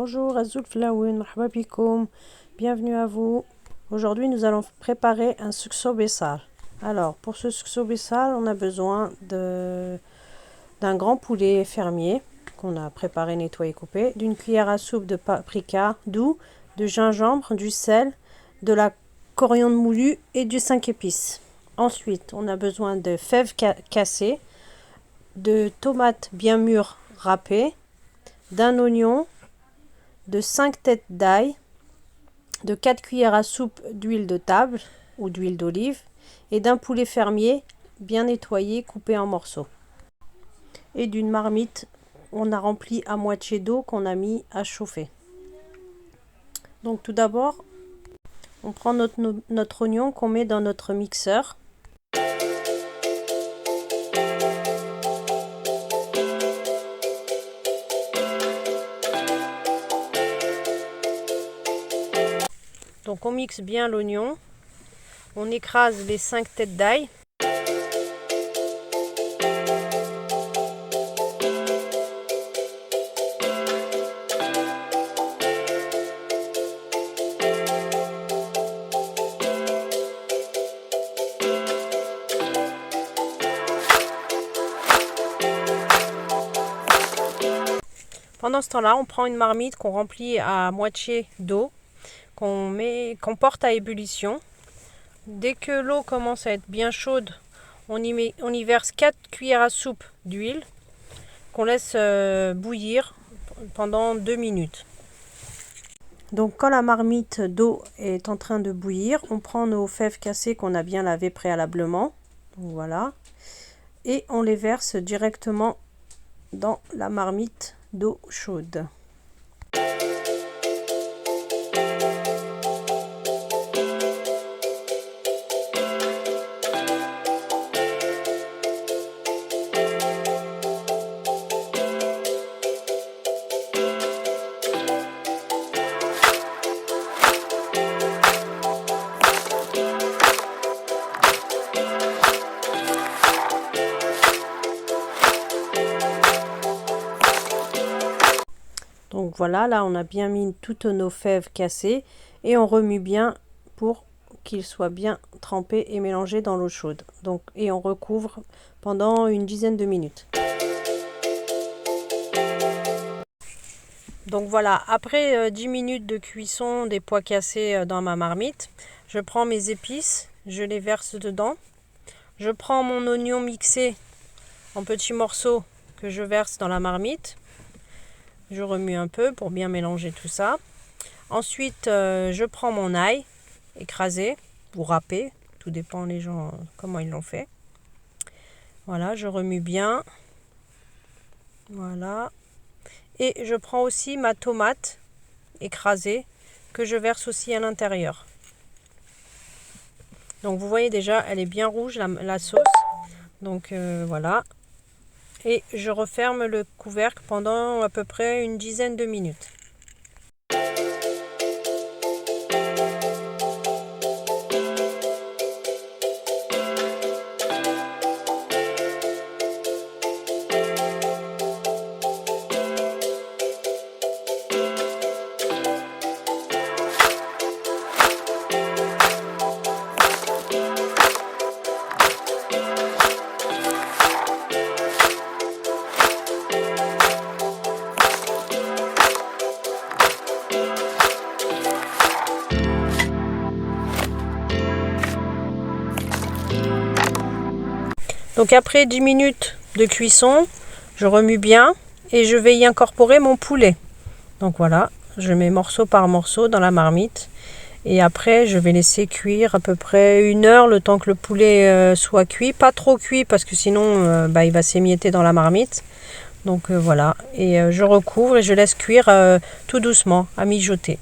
Bonjour Azoul Flaouen, marhaba bikoum, bienvenue à vous. Aujourd'hui nous allons préparer un sucso bessar. Alors pour ce sucso bessar on a besoin d'un grand poulet fermier qu'on a préparé, nettoyé, coupé, d'une cuillère à soupe de paprika doux, de gingembre, du sel, de la coriandre moulue et du 5 épices. Ensuite on a besoin de fèves cassées, de tomates bien mûres râpées, d'un oignon, de 5 têtes d'ail, de 4 cuillères à soupe d'huile de table ou d'huile d'olive et d'un poulet fermier bien nettoyé, coupé en morceaux. Et d'une marmite, on a rempli à moitié d'eau qu'on a mis à chauffer. Donc tout d'abord, on prend notre oignon qu'on met dans notre mixeur. Donc on mixe bien l'oignon, on écrase les 5 têtes d'ail. Pendant ce temps-là, on prend une marmite qu'on remplit à moitié d'eau, qu'on porte à ébullition. Dès que l'eau commence à être bien chaude, on y verse 4 cuillères à soupe d'huile qu'on laisse bouillir pendant 2 minutes. Donc quand la marmite d'eau est en train de bouillir, on prend nos fèves cassées qu'on a bien lavées préalablement. Donc voilà. Et on les verse directement dans la marmite d'eau chaude. Donc voilà, là on a bien mis toutes nos fèves cassées et on remue bien pour qu'ils soient bien trempés et mélangés dans l'eau chaude. Donc, et on recouvre pendant une dizaine de minutes. Donc voilà, après 10 minutes de cuisson des pois cassés dans ma marmite, je prends mes épices, je les verse dedans. Je prends mon oignon mixé en petits morceaux que je verse dans la marmite. Je remue un peu pour bien mélanger tout ça. Ensuite, je prends mon ail écrasé ou râpé, tout dépend les gens comment ils l'ont fait. Voilà, je remue bien. Voilà. Et je prends aussi ma tomate écrasée que je verse aussi à l'intérieur. Donc vous voyez déjà, elle est bien rouge la sauce. Donc voilà. Et je referme le couvercle pendant à peu près une dizaine de minutes. Donc après 10 minutes de cuisson, je remue bien et je vais y incorporer mon poulet. Donc voilà, je mets morceau par morceau dans la marmite et après je vais laisser cuire à peu près 1 heure le temps que le poulet soit cuit. Pas trop cuit parce que sinon il va s'émietter dans la marmite. Donc voilà, et je recouvre et je laisse cuire tout doucement à mijoter.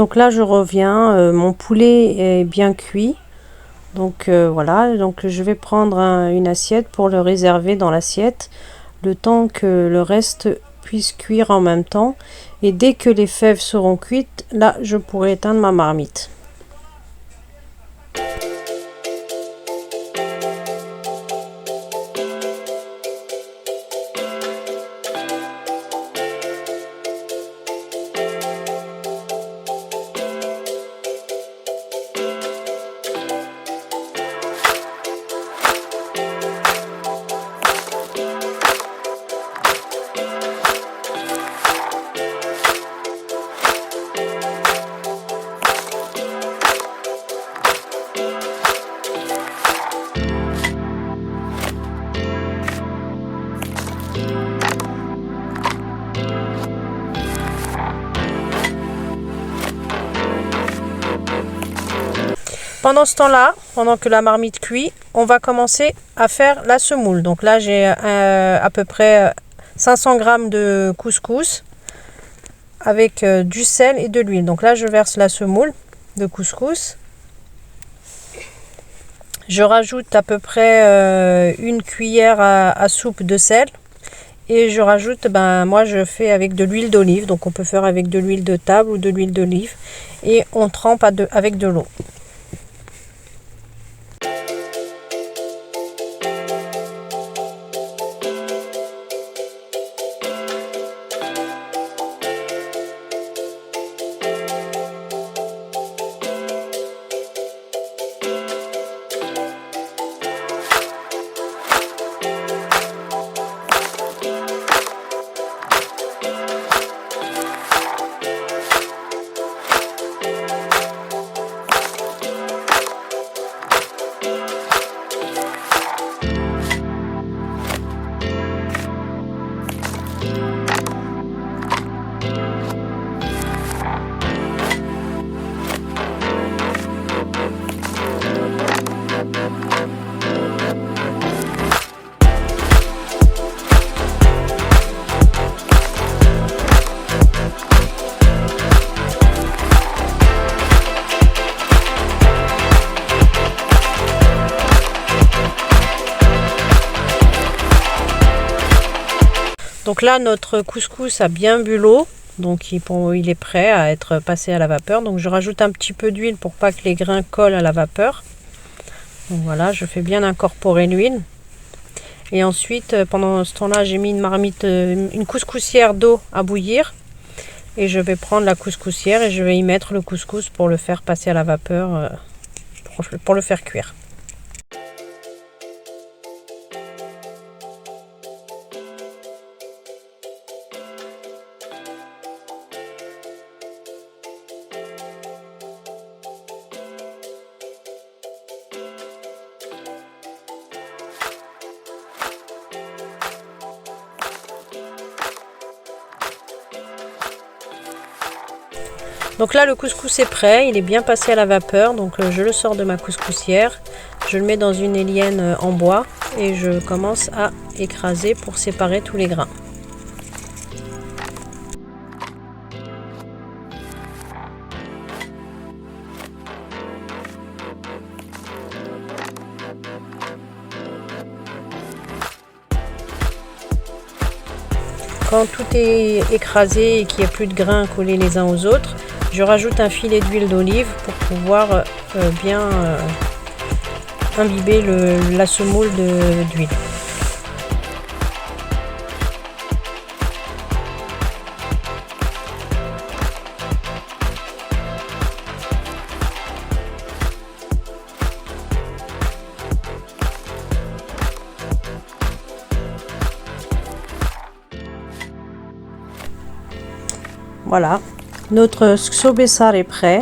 Donc là je reviens, mon poulet est bien cuit. Donc voilà, donc je vais prendre une assiette pour le réserver dans l'assiette, le temps que le reste puisse cuire en même temps. Et dès que les fèves seront cuites, là je pourrai éteindre ma marmite. Pendant ce temps-là, pendant que la marmite cuit, on va commencer à faire la semoule. Donc là, j'ai à peu près 500 g de couscous avec du sel et de l'huile. Donc là, je verse la semoule de couscous. Je rajoute à peu près une cuillère à soupe de sel. Et je rajoute, moi je fais avec de l'huile d'olive. Donc on peut faire avec de l'huile de table ou de l'huile d'olive. Et on trempe avec de l'eau. Donc là, notre couscous a bien bu l'eau, donc il est prêt à être passé à la vapeur. Donc je rajoute un petit peu d'huile pour pas que les grains collent à la vapeur. Donc voilà, je fais bien incorporer l'huile. Et ensuite, pendant ce temps-là, j'ai mis une marmite, une couscoussière d'eau à bouillir. Et je vais prendre la couscoussière et je vais y mettre le couscous pour le faire passer à la vapeur, pour le faire cuire. Donc là, le couscous est prêt, il est bien passé à la vapeur. Donc je le sors de ma couscoussière, je le mets dans une élienne en bois et je commence à écraser pour séparer tous les grains. Quand tout est écrasé et qu'il n'y a plus de grains collés les uns aux autres, je rajoute un filet d'huile d'olive pour pouvoir bien imbiber la semoule d'huile. Voilà, notre sobesar est prêt.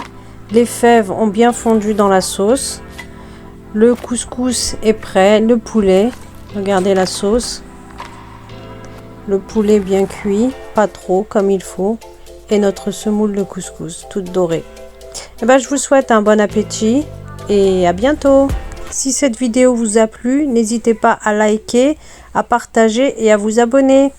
Les fèves ont bien fondu dans la sauce. Le couscous est prêt, le poulet, regardez la sauce. Le poulet bien cuit, pas trop comme il faut. Et notre semoule de couscous, toute dorée. Et je vous souhaite un bon appétit et à bientôt. Si cette vidéo vous a plu, n'hésitez pas à liker, à partager et à vous abonner.